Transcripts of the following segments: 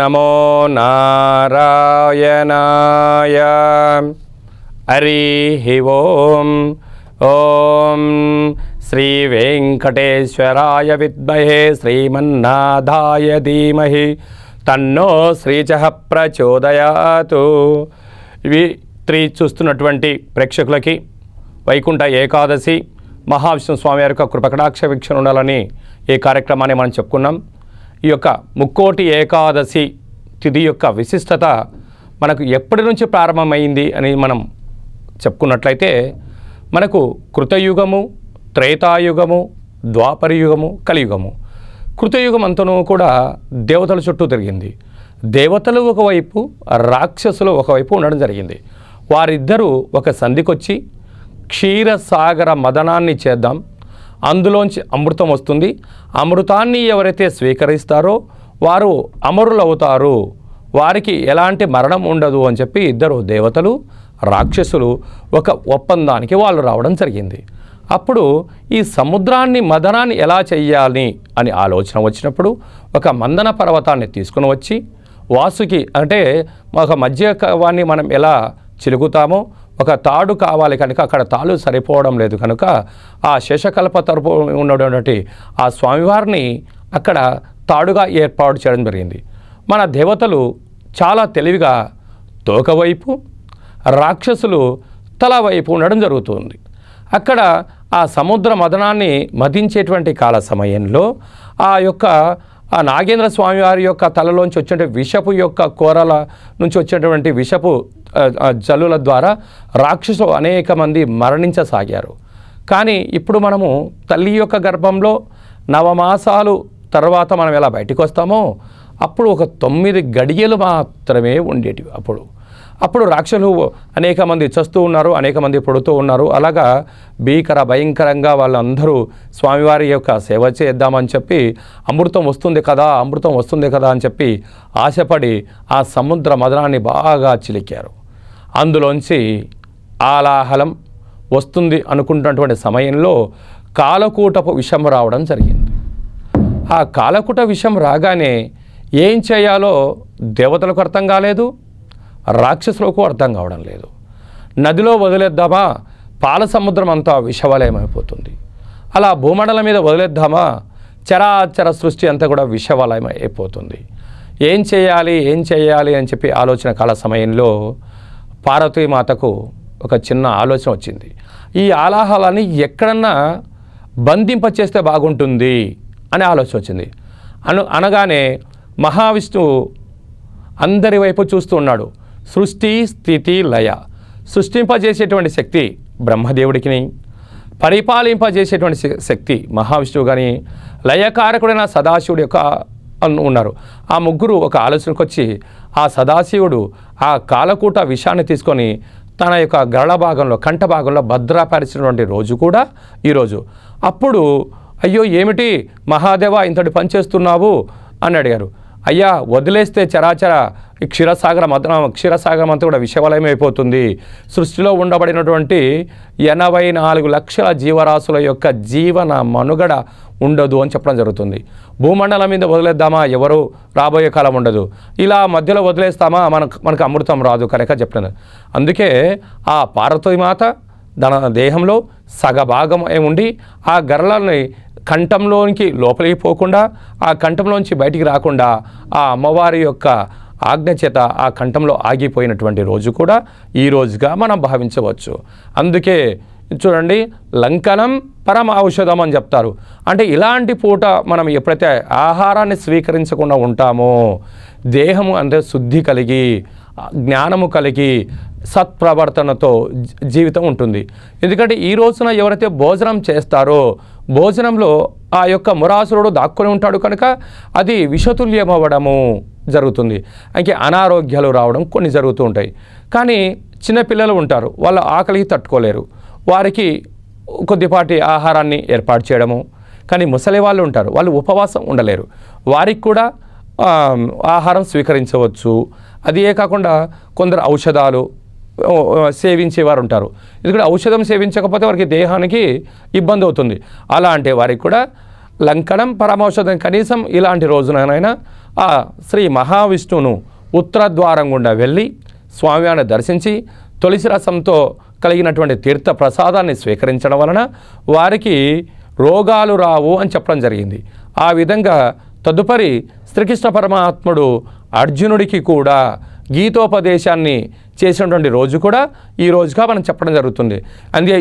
నమో నారాయణాయ. హరి ఓం. ఓం శ్రీ వెంకటేశ్వరాయ విద్మహే శ్రీమన్నాథాయ ధీమహి తన్నో శ్రీచః ప్రచోదయాతు. ఇవి చూస్తున్నటువంటి ప్రేక్షకులకి వైకుంఠ ఏకాదశి మహావిష్ణు స్వామి వారి యొక్క కృపకటాక్ష వీక్షణ ఉండాలని ఈ కార్యక్రమాన్ని మనం చెప్పుకున్నాం. ఈ యొక్క ముక్కోటి ఏకాదశి తిథి యొక్క విశిష్టత మనకు ఎప్పటి నుంచి ప్రారంభమైంది అని మనం చెప్పుకున్నట్లయితే మనకు కృతయుగము, త్రేతాయుగము, ద్వాపరయుగము, కలియుగము. కృతయుగం అంతనూ కూడా దేవతల చుట్టూ తిరిగింది. దేవతలు ఒకవైపు, రాక్షసులు ఒకవైపు ఉండడం జరిగింది. వారిద్దరూ ఒక సంధికొచ్చి క్షీరసాగర మదనాన్ని చేద్దాం, అందులోంచి అమృతం వస్తుంది, అమృతాన్ని ఎవరైతే స్వీకరిస్తారో వారు అమరులు అవుతారు, వారికి ఎలాంటి మరణం ఉండదు అని చెప్పి ఇద్దరు దేవతలు, రాక్షసులు ఒక ఒప్పందానికి వాళ్ళు రావడం జరిగింది. అప్పుడు ఈ సముద్రాన్ని మదనాన్ని ఎలా చెయ్యాలి అని ఆలోచన వచ్చినప్పుడు ఒక మందన పర్వతాన్ని తీసుకుని వచ్చి వాసుకి అంటే ఒక మధ్యవాన్ని మనం ఎలా చిలుకుతామో ఒక తాడు కావాలి కనుక అక్కడ తాడు సరిపోవడం లేదు కనుక ఆ శేషకల్ప తరపు ఉన్నటువంటి ఆ స్వామివారిని అక్కడ తాడుగా ఏర్పాటు చేయడం జరిగింది. మన దేవతలు చాలా తెలివిగా తోకవైపు, రాక్షసులు తల వైపు ఉండడం జరుగుతుంది. అక్కడ ఆ సముద్ర మదనాన్ని మదించేటువంటి కాల సమయంలో ఆ యొక్క ఆ నాగేంద్ర స్వామివారి యొక్క తలలోంచి వచ్చే విషపు యొక్క కూరల నుంచి వచ్చేటువంటి విషపు జల్లుల ద్వారా రాక్షసులు అనేక మంది మరణించసాగారు. కానీ ఇప్పుడు మనము తల్లి యొక్క గర్భంలో 9 మాసాలు తర్వాత మనం ఎలా బయటికి వస్తామో అప్పుడు ఒక 9 గడియలు మాత్రమే ఉండేటివి. అప్పుడు రాక్షసులు అనేక మంది చస్తూ ఉన్నారు, అనేక మంది పుడుతూ ఉన్నారు. అలాగా భయంకరంగా వాళ్ళందరూ స్వామివారి యొక్క సేవ చేద్దామని చెప్పి అమృతం వస్తుంది కదా అని చెప్పి ఆశపడి ఆ సముద్ర మదనాన్ని బాగా చిలికారు. అందులోంచి ఆలాహలం వస్తుంది అనుకుంటున్నటువంటి సమయంలో కాలకూటపు విషం రావడం జరిగింది. ఆ కాలకూట విషం రాగానే ఏం చేయాలో దేవతలకు అర్థం కాలేదు, రాక్షసులకు అర్థం కావడం లేదు. నదిలో వదిలేద్దామా, పాల సముద్రం అంతా విషవలయమైపోతుంది. అలా భూమండలం మీద వదిలేద్దామా, చరాచర సృష్టి అంతా కూడా విషవలయం అయిపోతుంది. ఏం చేయాలి అని చెప్పి ఆలోచన కాల సమయంలో పార్వతీమాతకు ఒక చిన్న ఆలోచన వచ్చింది. ఈ ఆలాహలాన్ని ఎక్కడన్నా బంధింపచేస్తే బాగుంటుంది అనే ఆలోచన వచ్చింది. అనగానే మహావిష్ణువు అందరి వైపు చూస్తూ ఉన్నాడు. సృష్టి, స్థితి, లయ. సృష్టింపజేసేటువంటి శక్తి బ్రహ్మదేవుడికి, పరిపాలింపజేసేటువంటి శక్తి మహావిష్ణువు కానీ, లయకారకుడైన సదాశివుడు యొక్క ఉన్నారు. ఆ ముగ్గురు ఒక ఆలోచనకు వచ్చి ఆ సదాశివుడు ఆ కాలకూట విషాన్ని తీసుకొని తన యొక్క గరళ భాగంలో, కంఠ భాగంలో భద్రపరిచినటువంటి రోజు కూడా ఈరోజు. అప్పుడు అయ్యో ఏమిటి మహాదేవ ఇంతటి పనిచేస్తున్నావు అని అడిగారు. అయ్యా వదిలేస్తే చరాచర క్షీరసాగరం అంతా కూడా విషవలయం అయిపోతుంది. సృష్టిలో ఉండబడినటువంటి 84 లక్షల జీవరాశుల యొక్క జీవన మనుగడ ఉండదు అని చెప్పడం జరుగుతుంది. భూమండలం మీద వదిలేద్దామా, ఎవరు రాబోయే కాలం ఉండదు. ఇలా మధ్యలో వదిలేస్తామా, మనకు అమృతం రాదు కనుక చెప్తున్నాను. అందుకే ఆ పార్వతీమాత తన దేహంలో సగభాగం ఉండి ఆ గర్లని కంఠంలోనికి లోపలికి పోకుండా, ఆ కంఠంలోంచి బయటికి రాకుండా ఆ అమ్మవారి యొక్క ఆజ్ఞ చేత ఆ కంఠంలో ఆగిపోయినటువంటి రోజు కూడా ఈ రోజుగా మనం భావించవచ్చు. అందుకే చూడండి, లంకనం పరమ ఔషధం అని చెప్తారు. అంటే ఇలాంటి పూట మనం ఎప్పుడైతే ఆహారాన్ని స్వీకరించకుండా ఉంటామో దేహము అంటే శుద్ధి కలిగి, జ్ఞానము కలిగి, సత్ప్రవర్తనతో జీవితం ఉంటుంది. ఎందుకంటే ఈ రోజున ఎవరైతే భోజనం చేస్తారో భోజనంలో ఆ యొక్క మురాసురుడు దాక్కుని ఉంటాడు కనుక అది విషతుల్యం అవ్వడము జరుగుతుంది. అంటే అనారోగ్యాలు రావడం కొన్ని జరుగుతూ ఉంటాయి. కానీ చిన్నపిల్లలు ఉంటారు, వాళ్ళ ఆకలికి తట్టుకోలేరు, వారికి కొద్దిపాటి ఆహారాన్ని ఏర్పాటు చేయడము. కానీ ముసలి వాళ్ళు ఉంటారు, వాళ్ళు ఉపవాసం ఉండలేరు, వారికి కూడా ఆహారం స్వీకరించవచ్చు. అదే కాకుండా కొందరు ఔషధాలు సేవించేవారు ఉంటారు. ఎందుకంటే ఔషధం సేవించకపోతే వారికి దేహానికి ఇబ్బంది అవుతుంది. అలా అంటే వారికి కూడా లంకనం పరమౌషధం కనీసం ఇలాంటి రోజునైనా ఆ శ్రీ మహావిష్ణువును ఉత్తర ద్వారం గుండా వెళ్ళి స్వామివారిని దర్శించి తులసి రసంతో కలిగినటువంటి తీర్థ ప్రసాదాన్ని స్వీకరించడం వలన వారికి రోగాలు రావు అని చెప్పడం జరిగింది. ఆ విధంగా తదుపరి శ్రీకృష్ణ పరమాత్ముడు అర్జునుడికి కూడా గీతోపదేశాన్ని చేసినటువంటి రోజు కూడా ఈ రోజుగా మనం చెప్పడం జరుగుతుంది. అందుకే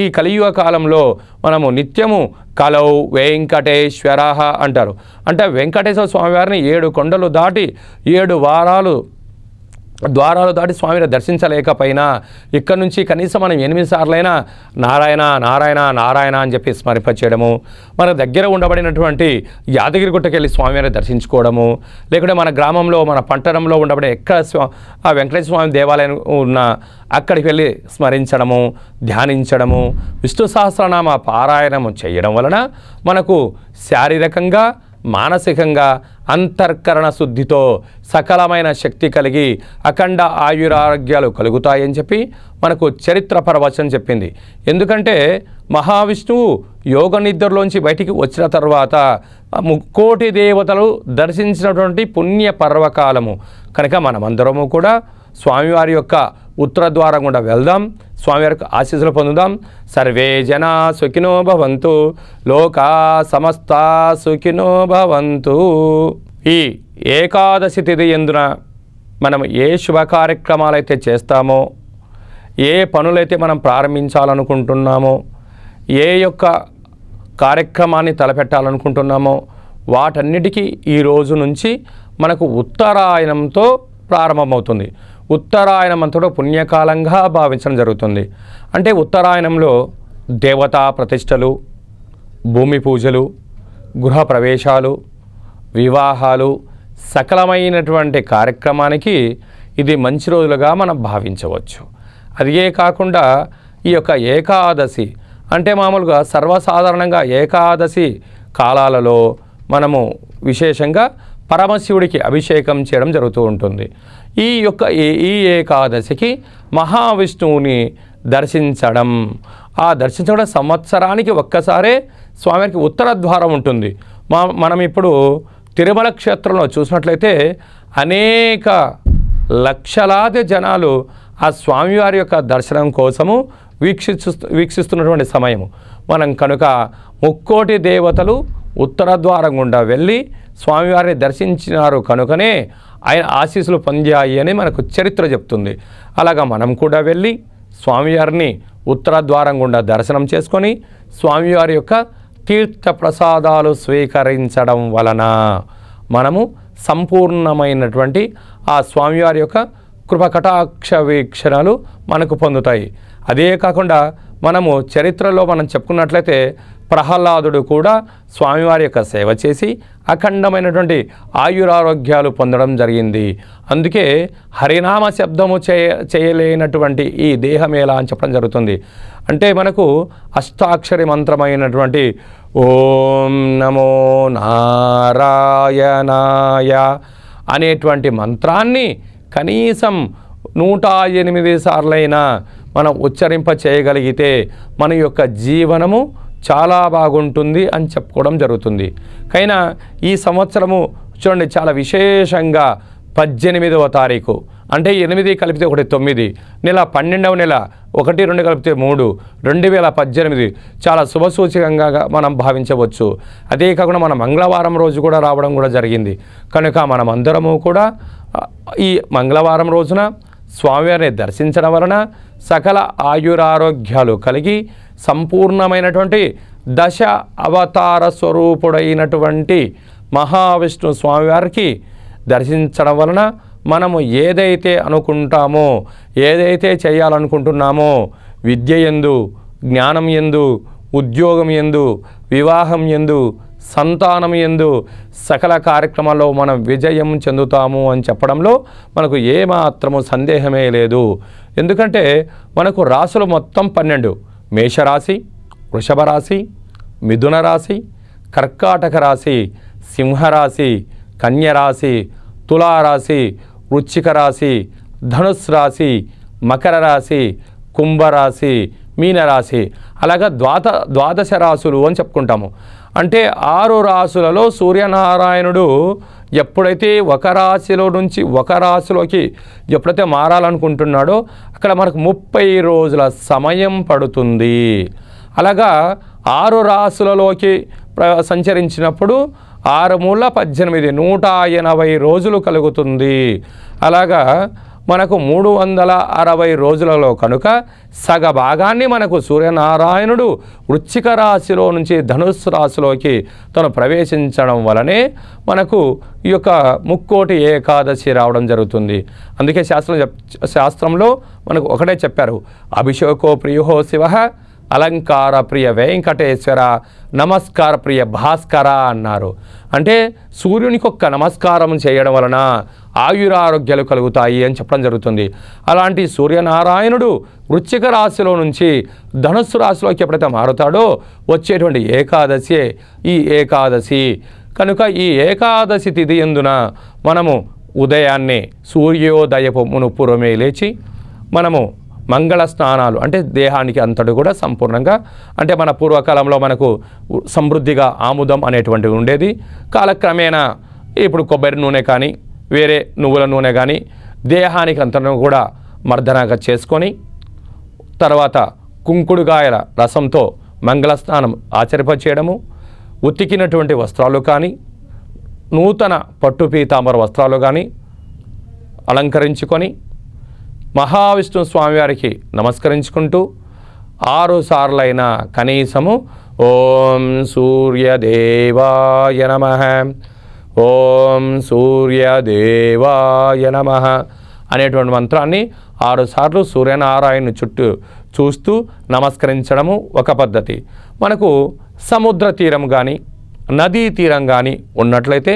ఈ కలియుగ కాలంలో మనము నిత్యము కలౌ వెంకటేశ్వర అంటారు. అంటే వెంకటేశ్వర స్వామివారిని 7 కొండలు దాటి 7 ద్వారాలు దాటి స్వామిని దర్శించలేకపోయినా ఇక్కడ నుంచి కనీసం మనం 8 సార్లైనా నారాయణ నారాయణ నారాయణ అని చెప్పి స్మరింపచేయడము, మన దగ్గర ఉండబడినటువంటి యాదగిరిగుట్టకి వెళ్ళి స్వామిని దర్శించుకోవడము, లేకుంటే మన గ్రామంలో మన పట్టణంలో ఉండబడే ఎక్కడ ఆ వెంకటేశ్వర స్వామి దేవాలయం ఉన్న అక్కడికి వెళ్ళి స్మరించడము, ధ్యానించడము, విష్ణు సహస్రనామ పారాయణము చేయడం వలన మనకు శారీరకంగా మానసికంగా అంతర్కరణ శుద్ధితో సకలమైన శక్తి కలిగి అఖండ ఆయురారోగ్యాలు కలుగుతాయని చెప్పి మనకు చరిత్ర ప్రవచనం చెప్పింది. ఎందుకంటే మహావిష్ణువు యోగ నిద్రలోంచి బయటికి వచ్చిన తర్వాత 3,000,000 దేవతలు దర్శించినటువంటి పుణ్య పర్వకాలము కనుక మనమందరము కూడా స్వామివారి యొక్క ఉత్తర ద్వారం గుండా వెళ్దాం, స్వామివారికి ఆశీస్సులు పొందుదాం. సర్వే జనా సుఖినో భవంతు, లోకా సమస్తా సుఖినో భవంతు. ఈ ఏకాదశి తిథి యందున మనం ఏ శుభ కార్యక్రమాలైతే చేస్తామో, ఏ పనులైతే మనం ప్రారంభించాలనుకుంటున్నామో, ఏ యొక్క కార్యక్రమాన్ని తలపెట్టాలనుకుంటున్నామో వాటన్నిటికీ ఈ రోజు నుంచి మనకు ఉత్తరాయణంతో ప్రారంభమవుతుంది. ఉత్తరాయణం అంతటా పుణ్యకాలంగా భావించడం జరుగుతుంది. అంటే ఉత్తరాయణంలో దేవతా ప్రతిష్టలు, భూమి పూజలు, గృహ ప్రవేశాలు, వివాహాలు, సకలమైనటువంటి కార్యక్రమానికి ఇది మంచి రోజులుగా మనం భావించవచ్చు. అదే కాకుండా ఈ యొక్క ఏకాదశి అంటే మామూలుగా సర్వసాధారణంగా ఏకాదశి కాలాలలో మనము విశేషంగా పరమశివుడికి అభిషేకం చేయడం జరుగుతూ ఉంటుంది. ఈ ఏకాదశికి మహావిష్ణువుని దర్శించడం, ఆ దర్శించడం సంవత్సరానికి ఒక్కసారే స్వామివారికి ఉత్తర ద్వారం ఉంటుంది. మనం ఇప్పుడు తిరుమల క్షేత్రంలో చూసినట్లయితే అనేక లక్షలాది జనాలు ఆ స్వామివారి యొక్క దర్శనం కోసము వీక్షిస్తున్నటువంటి సమయము. మనం కనుక 3,000,000 దేవతలు ఉత్తర ద్వారం గుండా వెళ్ళి స్వామివారిని దర్శించినారు కనుకనే ఆయన ఆశీస్సులు పొందాయి అని మనకు చరిత్ర చెప్తుంది. అలాగా మనం కూడా వెళ్ళి స్వామివారిని ఉత్తర ద్వారం గుండా దర్శనం చేసుకొని స్వామివారి యొక్క తీర్థ ప్రసాదాలు స్వీకరించడం వలన మనము సంపూర్ణమైనటువంటి ఆ స్వామివారి యొక్క కృపకటాక్ష వీక్షణలు మనకు పొందుతాయి. అదే కాకుండా మనము చరిత్రలో మనం చెప్పుకున్నట్లయితే ప్రహ్లాదుడు కూడా స్వామివారి యొక్క సేవ చేసి అఖండమైనటువంటి ఆయురారోగ్యాలు పొందడం జరిగింది. అందుకే హరినామ శబ్దము చేయలేనటువంటి ఈ దేహమేలా అని చెప్పడం జరుగుతుంది. అంటే మనకు అష్టాక్షరి మంత్రమైనటువంటి ఓం నమో నారాయణాయ అనేటువంటి మంత్రాన్ని కనీసం 108 సార్లైనా మనం ఉచ్చరింప చేయగలిగితే మన యొక్క జీవనము చాలా బాగుంటుంది అని చెప్పుకోవడం జరుగుతుంది. కైనా ఈ సంవత్సరము చూడండి చాలా విశేషంగా 18వ తారీఖు అంటే 8 కలిపితే 9 నెల 12వ నెల 1, 2 కలిపితే 3 2018 చాలా శుభసూచకంగా మనం భావించవచ్చు. అదే కాకుండా మన మంగళవారం రోజు కూడా రావడం కూడా జరిగింది. కనుక మనం అందరము కూడా ఈ మంగళవారం రోజున స్వామివారిని దర్శించడం వలన సకల ఆయురారోగ్యాలు కలిగి సంపూర్ణమైనటువంటి దశ అవతార స్వరూపుడైనటువంటి మహావిష్ణు స్వామివారికి దర్శించడం వలన మనము ఏదైతే అనుకుంటామో, ఏదైతే చేయాలనుకుంటున్నామో విద్య యందు, జ్ఞానం యందు, ఉద్యోగం యందు, వివాహం యందు, సంతానం యందు సకల కార్యక్రమాల్లో మనం విజయం చెందుతాము అని చెప్పడంలో మనకు ఏమాత్రము సందేహమే లేదు. ఎందుకంటే మనకు రాశులు మొత్తం 12: మేషరాశి, వృషభ రాశి, మిథున రాశి, కర్కాటక రాశి, సింహరాశి, కన్యరాశి, తులారాశి, వృశ్చిక రాశి, ధనుస్సు రాశి, మకర రాశి, కుంభరాశి, మీనరాశి, అలాగా ద్వాదశ రాశులు అని చెప్పుకుంటాము. అంటే 6 రాశులలో సూర్యనారాయణుడు ఎప్పుడైతే ఒక రాశిలో నుంచి ఒక రాశిలోకి ఎప్పుడైతే మారాలనుకుంటున్నాడో అక్కడ మనకు 30 రోజుల సమయం పడుతుంది. అలాగా 6 రాశులలోకి సంచరించినప్పుడు 6 మూల 18 180 రోజులు కలుగుతుంది. అలాగా మనకు 360 రోజులలో కనుక సగభాగాన్ని మనకు సూర్యనారాయణుడు వృశ్చిక రాశిలో నుంచి ధనుస్సు రాశిలోకి తను ప్రవేశించడం వలనే మనకు ఈ యొక్క ముక్కోటి ఏకాదశి రావడం జరుగుతుంది. అందుకే శాస్త్రంలో మనకు ఒకటే చెప్పారు, అభిషేకో ప్రియుహో శివ, అలంకార ప్రియ వెంకటేశ్వర, నమస్కార ప్రియ భాస్కర అన్నారు. అంటే సూర్యునికి ఒక్క నమస్కారం చేయడం వలన ఆయురారోగ్యాలు కలుగుతాయి అని చెప్పడం జరుగుతుంది. అలాంటి సూర్యనారాయణుడు వృశ్చిక రాశిలో నుంచి ధనుస్సు రాశిలోకి ఎప్పుడైతే మారుతాడో వచ్చేటువంటి ఏకాదశి ఈ ఏకాదశి కనుక ఈ ఏకాదశి తిథి యందున మనము ఉదయాన్నే సూర్యోదయపు మునుపురమే లేచి మనము మంగళ స్నానాలు అంటే దేహానికి అంతటి కూడా సంపూర్ణంగా, అంటే మన పూర్వకాలంలో మనకు సమృద్ధిగా ఆముదం అనేటువంటిది ఉండేది. కాలక్రమేణా ఇప్పుడు కొబ్బరి నూనె కానీ వేరే నువ్వుల నూనె కానీ దేహానికి అంతటా కూడా మర్దనగా చేసుకొని తర్వాత కుంకుడుగాయల రసంతో మంగళ స్నానం ఆచరింపచేయడము, ఉతికినటువంటి వస్త్రాలు కానీ నూతన పట్టు పీతాంబర వస్త్రాలు కానీ అలంకరించుకొని మహావిష్ణు స్వామివారికి నమస్కరించుకుంటూ 6 సార్లైన కనీసము ఓం సూర్యదేవాయ నమః, ఓం సూర్యదేవాయ నమః అనేటువంటి మంత్రాన్ని 6 సార్లు సూర్యనారాయణ చుట్టూ చూస్తూ నమస్కరించడము ఒక పద్ధతి. మనకు సముద్ర తీరం కానీ నదీ తీరం కానీ ఉన్నట్లయితే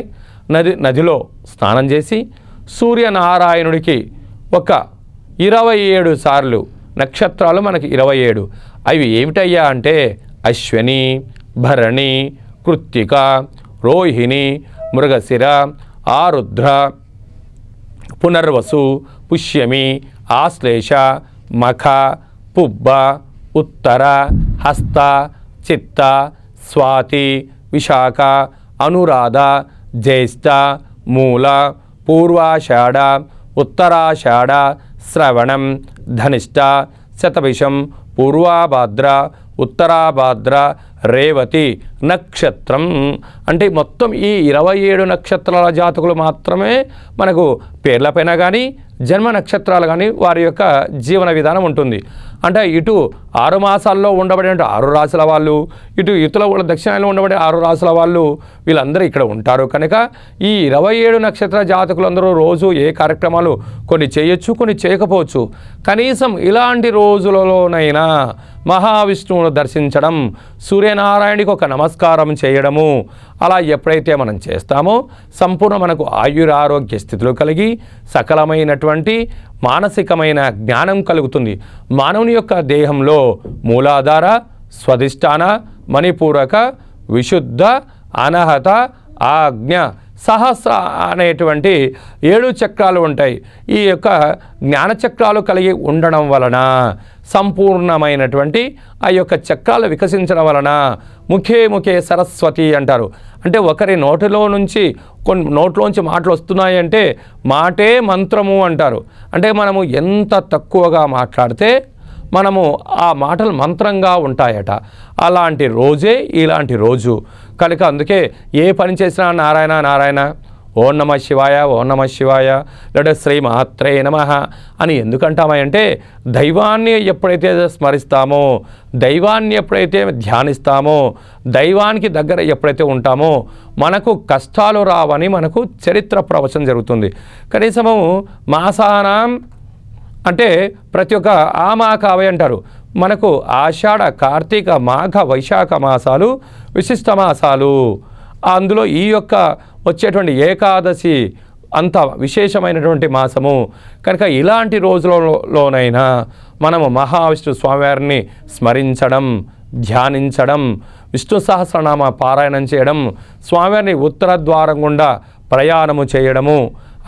నదిలో స్నానం చేసి సూర్యనారాయణుడికి ఒక 27 సార్లు, నక్షత్రాలు మనకి 27, అవి ఏమిటయ్యా అంటే అశ్విని, భరణి, కృత్తిక, రోహిణి, మృగశిర, ఆరుద్ర, పునర్వసు, పుష్యమి, ఆశ్లేష, మఖ, పుబ్బ, ఉత్తర, హస్త, చిత్త, స్వాతి, విశాఖ, అనురాధ, జ్యేష్ఠ, మూల, పూర్వాషాఢ, ఉత్తరాషాఢ, శ్రవణం, ధనిష్ట, శతభిషం, పూర్వాభాద్ర, ఉత్తరాభాద్ర, రేవతి నక్షత్రం. అంటే మొత్తం ఈ 27 నక్షత్రాల జాతకులు మాత్రమే మనకు పేర్లపైన కానీ జన్మ నక్షత్రాలు కానీ వారి యొక్క జీవన విధానం ఉంటుంది. అంటే ఇటు 6 మాసాల్లో ఉండబడే 6 రాశుల వాళ్ళు, ఇటు ఇతర దక్షిణాయనంలో ఉండబడే 6 రాశుల వాళ్ళు, వీళ్ళందరూ ఇక్కడ ఉంటారు. కనుక ఈ 27 నక్షత్ర జాతకులందరూ రోజు ఏ కార్యక్రమాలు కొన్ని చేయొచ్చు, కొన్ని చేయకపోవచ్చు. కనీసం ఇలాంటి రోజులలోనైనా మహావిష్ణువును దర్శించడం, సూర్యనారాయణకి ఒక నమస్కారం చేయడము, అలా ఎప్పుడైతే మనం చేస్తామో సంపూర్ణ మనకు ఆయురారోగ్య స్థితులు కలిగి సకలమైనటువంటి మానసికమైన జ్ఞానం కలుగుతుంది. మానవుని యొక్క దేహంలో మూలాధార, స్వధిష్టాన, మణిపూరక, విశుద్ధ, అనహత, ఆజ్ఞ, సహస్ర అనేటువంటి 7 చక్రాలు ఉంటాయి. ఈ యొక్క జ్ఞానచక్రాలు కలిగి ఉండడం వలన సంపూర్ణమైనటువంటి ఆ యొక్క చక్రాలు వికసించడం వలన ముఖే సరస్వతి అంటారు. అంటే ఒకరి నోట్లోంచి మాటలు వస్తున్నాయంటే మాటే మంత్రము అంటారు. అంటే మనము ఎంత తక్కువగా మాట్లాడితే మనము ఆ మాటలు మంత్రంగా ఉంటాయట. అలాంటి రోజే ఇలాంటి రోజు కనుక అందుకే ఏ పని చేసినా నారాయణ నారాయణ, ఓం నమ శివాయ, ఓం నమ శివాయ, లేదా శ్రీ మాత్రే నమః అని ఎందుకంటామంటే దైవాన్ని ఎప్పుడైతే స్మరిస్తామో, దైవాన్ని ఎప్పుడైతే ధ్యానిస్తామో, దైవానికి దగ్గర ఎప్పుడైతే ఉంటామో మనకు కష్టాలు రావని మనకు చరిత్ర ప్రవచనం జరుగుతుంది. కనీసము మాసానాం అంటే ప్రతి ఒక్క ఆమాకావై అంటారు. మనకు ఆషాఢ, కార్తీక, మాఘ, వైశాఖ మాసాలు విశిష్ట మాసాలు. అందులో ఈ యొక్క వచ్చేటువంటి ఏకాదశి అంత విశేషమైనటువంటి మాసము కనుక ఇలాంటి రోజులలోనైనా మనము మహావిష్ణు స్వామివారిని స్మరించడం, ధ్యానించడం, విష్ణు సహస్రనామ పారాయణం చేయడం, స్వామివారిని ఉత్తర ద్వారం గుండా ప్రయాణము చేయడము,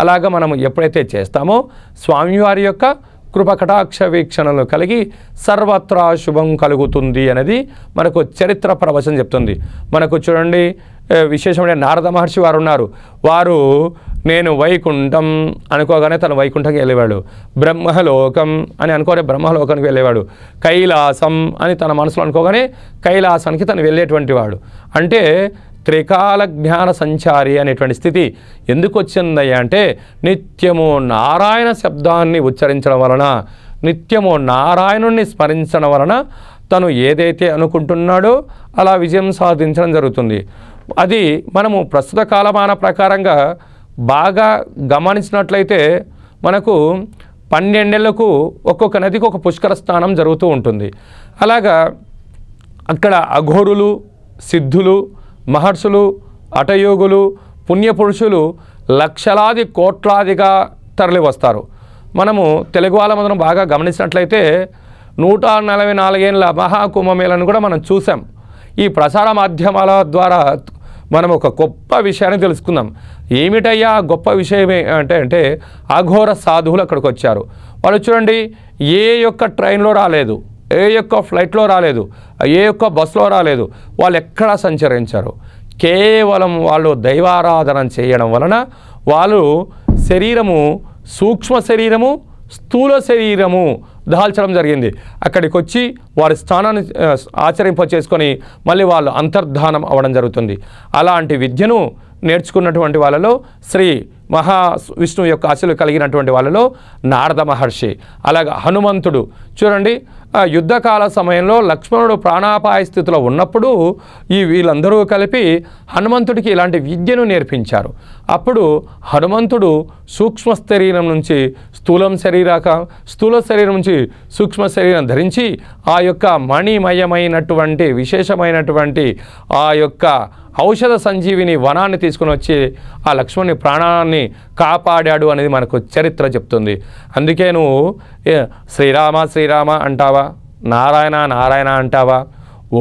అలాగా మనము ఎప్పుడైతే చేస్తామో స్వామివారి యొక్క కృపకటాక్ష వీక్షణలు కలిగి సర్వత్రా శుభం కలుగుతుంది అనేది మనకు చరిత్ర ప్రవచనం చెప్తుంది. మనకు చూడండి, విశేషమైన నారద మహర్షి వారు ఉన్నారు. వారు నేను వైకుంఠం అనుకోగానే తను వైకుంఠంకి వెళ్ళేవాడు, బ్రహ్మలోకం అని అనుకోగానే బ్రహ్మలోకానికి వెళ్ళేవాడు, కైలాసం అని తన మనసులో అనుకోగానే కైలాసానికి తను వెళ్ళేటువంటి వాడు. అంటే త్రికాల జ్ఞాన సంచారి అనేటువంటి స్థితి ఎందుకు వచ్చిందయ్యా అంటే నిత్యము నారాయణ శబ్దాన్ని ఉచ్చరించడం వలన, నిత్యము నారాయణుణ్ణి స్మరించడం వలన తను ఏదైతే అనుకుంటున్నాడో అలా విజయం సాధించడం జరుగుతుంది. అది మనము ప్రస్తుత కాలమాన ప్రకారంగా బాగా గమనించినట్లయితే మనకు 12 ఏళ్లకు ఒక్కొక్క నదికి ఒక పుష్కర స్నానం జరుగుతూ ఉంటుంది. అలాగా అక్కడ అఘోరులు, సిద్ధులు, మహర్షులు, హఠయోగులు, పుణ్యపురుషులు లక్షలాది కోట్లాదిగా తరలి వస్తారు. మనము తెలుగు వాళ్ళమందరం బాగా గమనించినట్లయితే 144 ఏళ్ళ మహాకుంభమేళను కూడా మనం చూసాం. ఈ ప్రసార మాధ్యమాల ద్వారా మనం ఒక గొప్ప విషయాన్ని తెలుసుకుందాం. ఏమిటయ్యా గొప్ప విషయం అంటే అఘోర సాధువులు అక్కడికి వచ్చారు. వాళ్ళు చూడండి, ఏ యొక్క ట్రైన్లో రాలేదు, ఏ యొక్క ఫ్లైట్లో రాలేదు, ఏ యొక్క బస్సులో రాలేదు, వాళ్ళు ఎక్కడా సంచరించారు. కేవలం వాళ్ళు దైవారాధన చేయడం వలన వాళ్ళు శరీరము, సూక్ష్మ శరీరము, స్థూల శరీరము దాల్చడం జరిగింది. అక్కడికి వచ్చి వారి స్థానాన్ని ఆచరింపచేసుకొని మళ్ళీ వాళ్ళు అంతర్ధానం అవ్వడం జరుగుతుంది. అలాంటి విద్యను నేర్చుకున్నటువంటి వాళ్ళలో శ్రీ మహావిష్ణువు యొక్క ఆశలు కలిగినటువంటి వాళ్ళలో నారద మహర్షి, అలాగే హనుమంతుడు. చూడండి, యుద్ధకాల సమయంలో లక్ష్మణుడు ప్రాణాపాయ స్థితిలో ఉన్నప్పుడు వీళ్ళందరూ కలిపి హనుమంతుడికి ఇలాంటి విద్యను నేర్పించారు. అప్పుడు హనుమంతుడు సూక్ష్మ శరీరం నుంచి స్థూల శరీరం నుంచి సూక్ష్మ శరీరం ధరించి ఆ యొక్క మణిమయమైనటువంటి విశేషమైనటువంటి ఆ యొక్క ఔషధ సంజీవిని వనాన్ని తీసుకుని వచ్చి ఆ లక్ష్మణుని ప్రాణాన్ని కాపాడాడు అనేది మనకు చరిత్ర చెప్తుంది. అందుకే నువ్వు శ్రీరామ శ్రీరామ అంటావా, నారాయణ నారాయణ అంటావా,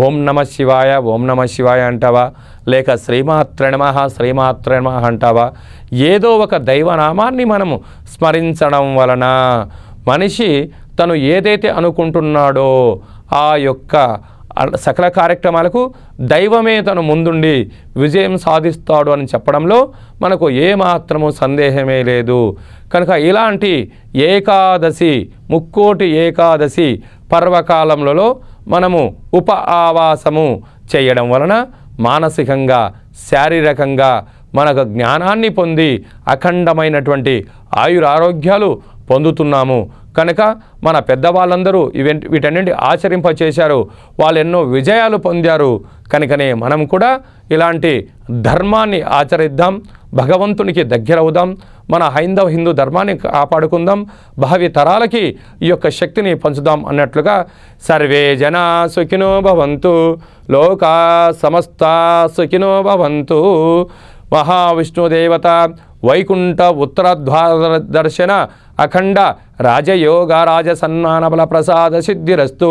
ఓం నమ శివాయ ఓం నమ శివాయ అంటావా, లేక శ్రీమాత్రే నమః శ్రీమాత్రే నమః అంటావా, ఏదో ఒక దైవనామాన్ని మనము స్మరించడం వలన మనిషి తను ఏదైతే అనుకుంటున్నాడో ఆ యొక్క సకల కార్యక్రమాలకు దైవమే తను ముందుండి విజయం సాధిస్తాడు అని చెప్పడంలో మనకు ఏమాత్రము సందేహమే లేదు. కనుక ఇలాంటి ఏకాదశి, ముక్కోటి ఏకాదశి పర్వకాలంలో మనము ఉప ఆవాసము చేయడం వలన మానసికంగా, శారీరకంగా మనకు జ్ఞానాన్ని పొంది అఖండమైనటువంటి ఆయురారోగ్యాలు పొందుతున్నాము. కనుక మన పెద్దవాళ్ళందరూ వీటన్నింటి ఆచరింపచేశారు, వాళ్ళు ఎన్నో విజయాలు పొందారు. కనుకనే మనం కూడా ఇలాంటి ధర్మాన్ని ఆచరిద్దాం, భగవంతునికి దగ్గరవుదాం, మన హిందూ ధర్మాన్ని కాపాడుకుందాం, భావి తరాలకి ఈ యొక్క శక్తిని పంచుదాం అన్నట్లుగా సర్వే జనా సుఖినో భవంతు, లోకా సమస్తా సుఖినో భవంతు. మహావిష్ణుదేవత వైకుంఠ ఉత్తరద్వార దర్శన అఖండ రాజయోగ రాజసన్మాన బల ప్రసాద సిద్ధిరస్తు.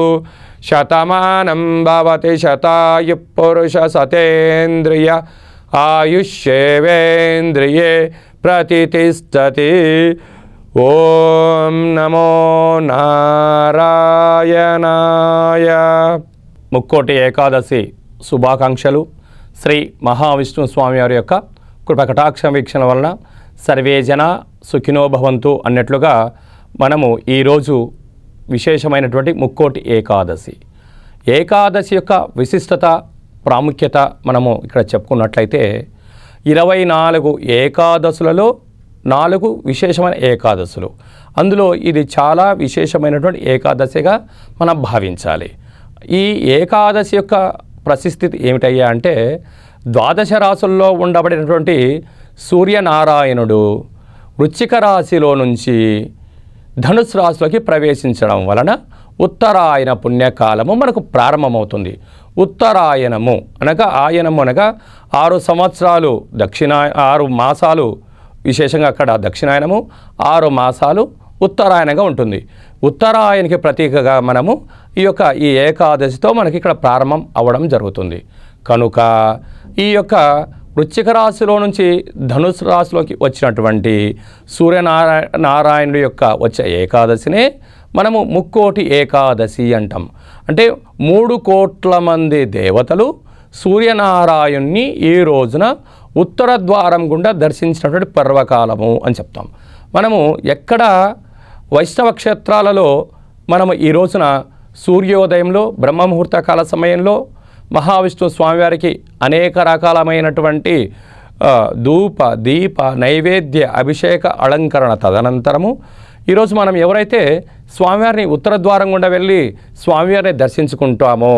శతమానం భవతి శతాయు పురుష సతేంద్రియ ఆయుష్యేవేంద్రియే ప్రతిష్టతి. ఓం నమో నారాయణాయ. ముక్కోటి ఏకాదశి శుభాకాంక్షలు. శ్రీ మహావిష్ణు స్వామి వారి యొక్క కృపకటాక్ష వీక్షణ వలన సర్వే జన సుఖినో భవంతు అన్నట్లుగా మనము ఈరోజు విశేషమైనటువంటి ముక్కోటి ఏకాదశి యొక్క విశిష్టత, ప్రాముఖ్యత మనము ఇక్కడ చెప్పుకున్నట్లయితే 24 ఏకాదశులలో 4 విశేషమైన ఏకాదశులు. అందులో ఇది చాలా విశేషమైనటువంటి ఏకాదశిగా మనం భావించాలి. ఈ ఏకాదశి యొక్క ప్రసిద్ధి ఏమిటయ్యా అంటే ద్వాదశ రాశుల్లో ఉండబడినటువంటి సూర్యనారాయణుడు వృశ్చిక రాశిలో నుంచి ధనుసు రాశిలోకి ప్రవేశించడం వలన ఉత్తరాయణ పుణ్యకాలము మనకు ప్రారంభమవుతుంది. ఉత్తరాయణము అనగా 6 సంవత్సరాలు 6 మాసాలు, విశేషంగా అక్కడ దక్షిణాయనము 6 మాసాలు ఉత్తరాయణంగా ఉంటుంది. ఉత్తరాయణకి ప్రతీకగా మనము ఈ ఏకాదశితో మనకి ఇక్కడ ప్రారంభం అవ్వడం జరుగుతుంది. కనుక ఈ యొక్క వృశ్చిక రాశిలో నుంచి ధనుసు రాశిలోకి వచ్చినటువంటి సూర్యనారాయణుడి యొక్క వచ్చే ఏకాదశినే మనము ముక్కోటి ఏకాదశి అంటాం. అంటే 3 కోట్ల మంది దేవతలు సూర్యనారాయణ్ణి ఈ రోజున ఉత్తర ద్వారం గుండా దర్శించినటువంటి పర్వకాలము అని చెప్తాం. మనము ఎక్కడ వైష్ణవ క్షేత్రాలలో మనము ఈ రోజున సూర్యోదయంలో బ్రహ్మముహూర్త కాల సమయంలో మహావిష్ణు స్వామివారికి అనేక రకాలమైనటువంటి ధూప దీప నైవేద్య అభిషేక అలంకరణ తదనంతరము ఈరోజు మనం ఎవరైతే స్వామివారిని ఉత్తర ద్వారం గుండా వెళ్ళి స్వామివారిని దర్శించుకుంటామో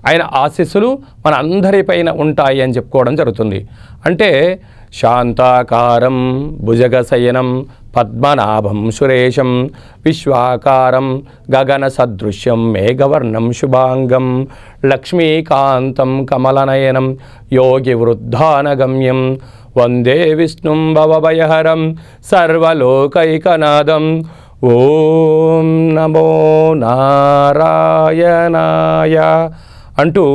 ఆయన ఆశీస్సులు మన అందరిపైన ఉంటాయి అని చెప్పుకోవడం జరుగుతుంది. అంటే శాంతాకారం భుజగశయనం పద్మనాభం సురేశం విశ్వాకారం గగన సదృశ్యం మేఘవర్ణం శుభాంగం లక్ష్మీకాంతం కమలనయనం యోగి వృద్ధానగమ్యం వందే విష్ణుం భవభయహరం సర్వలోకైకనాథం ఓం నమో నారాయణాయ అంటూ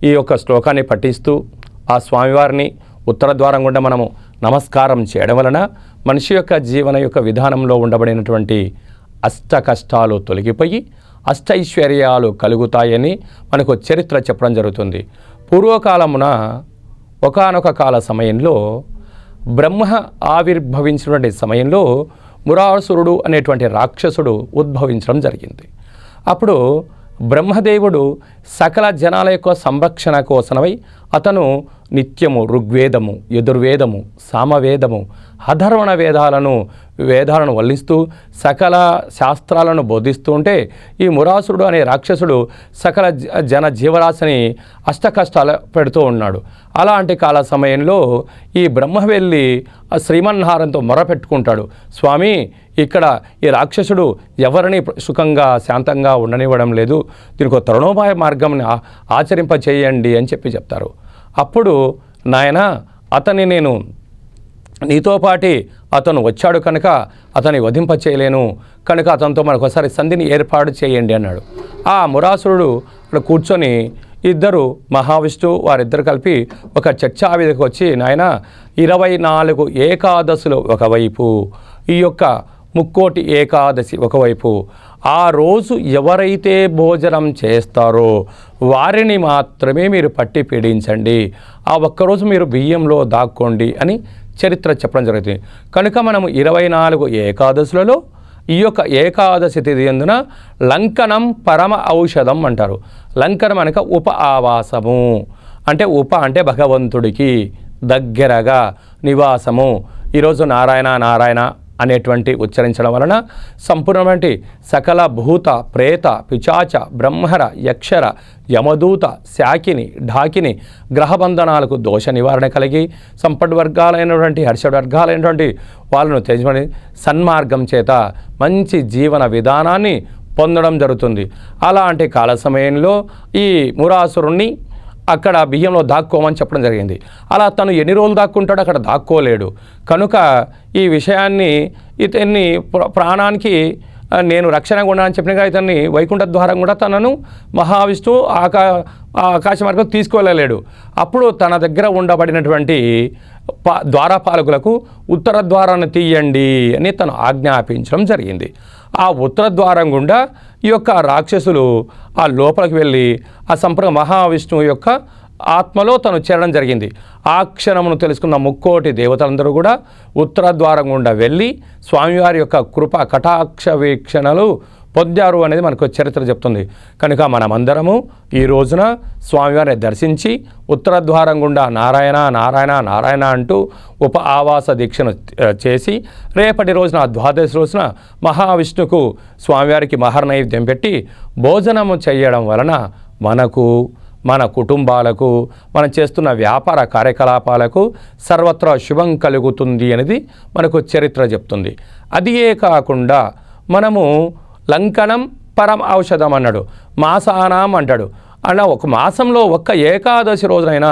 ఈ యొక్క శ్లోకాన్ని పఠిస్తూ ఆ స్వామివారిని ఉత్తర ద్వారం గుండా మనము నమస్కారం చేయడం వలన మనిషి యొక్క జీవన యొక్క విధానంలో ఉండబడినటువంటి అష్ట కష్టాలు తొలగిపోయి అష్టైశ్వర్యాలు కలుగుతాయని మనకు చరిత్ర చెప్పడం జరుగుతుంది. పూర్వకాలమున ఒకానొక కాల సమయంలో బ్రహ్మ ఆవిర్భవించినటువంటి సమయంలో మురాసురుడు అనేటువంటి రాక్షసుడు ఉద్భవించడం జరిగింది. అప్పుడు బ్రహ్మదేవుడు సకల జనాల యొక్క సంరక్షణ కోసమై అతను నిత్యము ఋగ్వేదము యజుర్వేదము సామవేదము అధర్వణ వేదాలను వల్లిస్తూ సకల శాస్త్రాలను బోధిస్తూ ఉంటే ఈ మురాసురుడు అనే రాక్షసుడు సకల జన జీవరాశిని అష్టకష్టాలు పెడుతూ ఉన్నాడు. అలాంటి కాల సమయంలో ఈ బ్రహ్మ వెళ్ళి ఆ శ్రీమన్నారాయణతో మొరపెట్టుకుంటాడు, స్వామి ఇక్కడ ఈ రాక్షసుడు ఎవరిని సుఖంగా శాంతంగా ఉండనివ్వడం లేదు, దీనికి తరుణోపాయ మార్గంని ఆచరింప చేయండి అని చెప్తారు. అప్పుడు నాయన అతన్ని నేను నీతో పాటి అతను వచ్చాడు కనుక అతన్ని వధింప చేయలేను కనుక అతనితో మనకోసారి సంధిని ఏర్పాటు చేయండి అన్నాడు. ఆ మురాసురుడు అక్కడ కూర్చొని ఇద్దరు మహావిష్ణు వారిద్దరు కలిపి ఒక చర్చావేదికకు వచ్చి నాయన 24 ఏకాదశులు ఒకవైపు ఈ యొక్క ముక్కోటి ఏకాదశి ఒకవైపు ఆ రోజు ఎవరైతే భోజనం చేస్తారో వారిని మాత్రమే మీరు పట్టి పీడించండి, ఆ ఒక్కరోజు మీరు బియ్యంలో దాక్కోండి అని చరిత్ర చెప్పడం జరుగుతుంది. కనుక మనము 24 ఏకాదశులలో ఈ యొక్క ఏకాదశి తిథి యందున లంకనం పరమ ఔషధం అంటారు. లంకనం అనక ఉప ఆవాసము అంటే అంటే భగవంతుడికి దగ్గరగా నివాసము. ఈరోజు నారాయణ నారాయణ అనేటువంటి ఉచ్చరించడం వలన సంపూర్ణమైన సకల భూత ప్రేత పిచాచ బ్రహ్మర యక్షర యమదూత శాకిని ఢాకిని గ్రహబంధనాలకు దోష నివారణ కలిగి సంపద్వర్గాలైనటువంటి హర్షవర్గాలైనటువంటి వాళ్ళను తెజమని సన్మార్గం చేత మంచి జీవన విధానాన్ని పొందడం జరుగుతుంది. అలాంటి కాల సమయంలో ఈ మురాసురుణ్ణి అక్కడ బియ్యంలో దాక్కోమని చెప్పడం జరిగింది. అలా తను ఎన్ని రోజులు దాక్కుంటాడో అక్కడ దాక్కోలేడు కనుక ఈ విషయాన్ని ఇతన్ని ప్రాణానికి నేను రక్షణగా ఉన్నానని చెప్పినగా ఇతన్ని వైకుంఠ ద్వారం కూడా తనను మహావిష్ణువు ఆకాశ మార్గం తీసుకువెళ్ళలేడు. అప్పుడు తన దగ్గర ఉండబడినటువంటి ద్వారపాలకులకు ఉత్తర ద్వారాన్ని తీయండి అని తను ఆజ్ఞాపించడం జరిగింది. ఆ ఉత్తర ద్వారం గుండా ఈ యొక్క రాక్షసులు ఆ లోపలికి వెళ్ళి ఆ సంపూర్ణ మహావిష్ణువు యొక్క ఆత్మలో తను చేరడం జరిగింది. ఆ క్షణమును తెలుసుకున్న ముక్కోటి దేవతలందరూ కూడా ఉత్తర ద్వారం గుండా వెళ్ళి స్వామివారి యొక్క కృప కటాక్ష వీక్షణలు పొందారు అనేది మనకు చరిత్ర చెప్తుంది. కనుక మనమందరము ఈ రోజున స్వామివారిని దర్శించి ఉత్తర ద్వారం గుండా నారాయణ నారాయణ నారాయణ అంటూ ఉప ఆవాస దీక్షను చేసి రేపటి రోజున ద్వాదశి రోజున మహావిష్ణుకు స్వామివారికి మహర్నైవేద్యం పెట్టి భోజనము చేయడం వలన మనకు మన కుటుంబాలకు మనం చేస్తున్న వ్యాపార కార్యకలాపాలకు సర్వత్రా శుభం కలుగుతుంది అనేది మనకు చరిత్ర చెప్తుంది. అదియే కాకుండా మనము లంకనం పరం ఔషధం అన్నాడు, మాసానాం అంటాడు. అలా ఒక మాసంలో ఒక్క ఏకాదశి రోజునైనా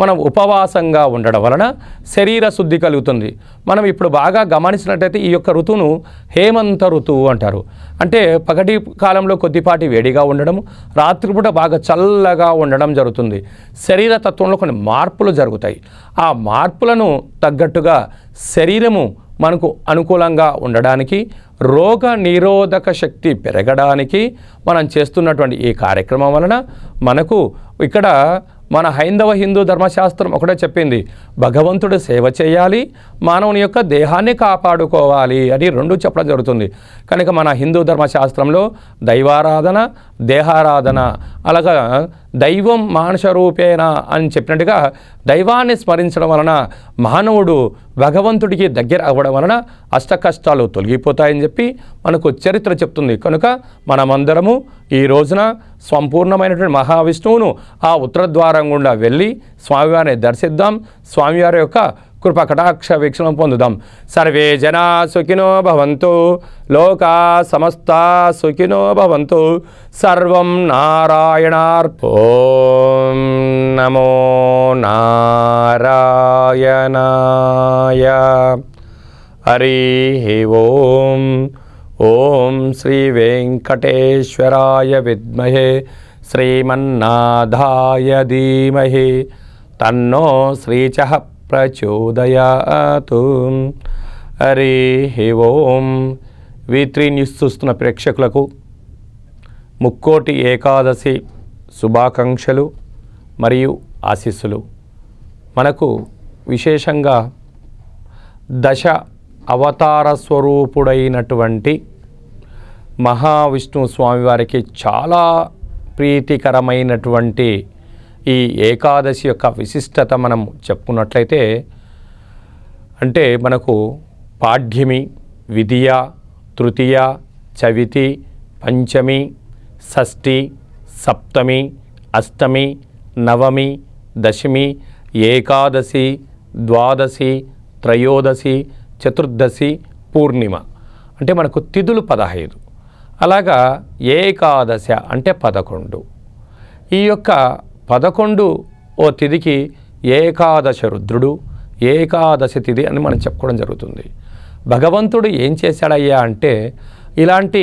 మనం ఉపవాసంగా ఉండడం వలన శరీర శుద్ధి కలుగుతుంది. మనం ఇప్పుడు బాగా గమనించినట్టయితే ఈ యొక్క ఋతువును హేమంత ఋతువు అంటారు. అంటే పగటి కాలంలో కొద్దిపాటి వేడిగా ఉండడం, రాత్రిపూట బాగా చల్లగా ఉండడం జరుగుతుంది. శరీర తత్వంలో కొన్ని మార్పులు జరుగుతాయి. ఆ మార్పులను తగ్గట్టుగా శరీరము మనకు అనుకూలంగా ఉండడానికి, రోగ నిరోధక శక్తి పెరగడానికి మనం చేస్తున్నటువంటి ఈ కార్యక్రమం వలన మనకు ఇక్కడ మన హైందవ హిందూ ధర్మశాస్త్రం ఒకటే చెప్పింది, భగవంతుడు సేవ చేయాలి, మానవుని యొక్క దేహాన్ని కాపాడుకోవాలి అని రెండు చెప్పడం జరుగుతుంది. కనుక మన హిందూ ధర్మశాస్త్రంలో దైవారాధన, దేహారాధన, అలాగా దైవం మానుష రూపేణ అని చెప్పినట్టుగా దైవాన్ని స్మరించడం వలన మానవుడు భగవంతుడికి దగ్గర అవ్వడం వలన అష్ట కష్టాలు తొలగిపోతాయని చెప్పి మనకు చరిత్ర చెప్తుంది. కనుక మనమందరము ఈ రోజున సంపూర్ణమైనటువంటి మహావిష్ణువును ఆ ఉత్తరద్వారం గుండా వెళ్ళి స్వామివారిని దర్శిద్దాం, స్వామివారి యొక్క కృప కటాక్ష వీక్షణం పొందుదాం. సర్వే జనా సుఖినో భవంతు, లోకా సమస్తా సుఖినో భవంతు. సర్వం నారాయణార్పణమస్తు. ఓం నమో నారాయణాయ. హరి ఓం. ఓం శ్రీ వెంకటేశ్వరాయ విద్మహే శ్రీమన్నాథాయ ధీమహి తన్నో శ్రీచః ప్రచోదయాతు. హరి ఓం. V3 న్యూస్ చూస్తున్న ప్రేక్షకులకు ముక్కోటి ఏకాదశి శుభాకాంక్షలు మరియు ఆశీస్సులు. మనకు విశేషంగా దశ అవతార స్వరూపుడైనటువంటి మహావిష్ణు స్వామివారికి చాలా ప్రీతికరమైనటువంటి ఈ ఏకాదశి యొక్క విశిష్టత మనం చెప్పుకున్నట్లయితే, అంటే మనకు పాడ్యమి, విధియ, తృతీయ, చవితి, పంచమి, షష్ఠి, సప్తమి, అష్టమి, నవమి, దశమి, ఏకాదశి, ద్వాదశి, త్రయోదశి, చతుర్దశి, పూర్ణిమ అంటే మనకు తిథులు 15. అలాగా ఏకాదశ అంటే 11. ఈ యొక్క 11 తిథికి ఏకాదశ రుద్రుడు, ఏకాదశి తిథి అని మనం చెప్పుకోవడం జరుగుతుంది. భగవంతుడు ఏం చేశాడయ్యా అంటే, ఇలాంటి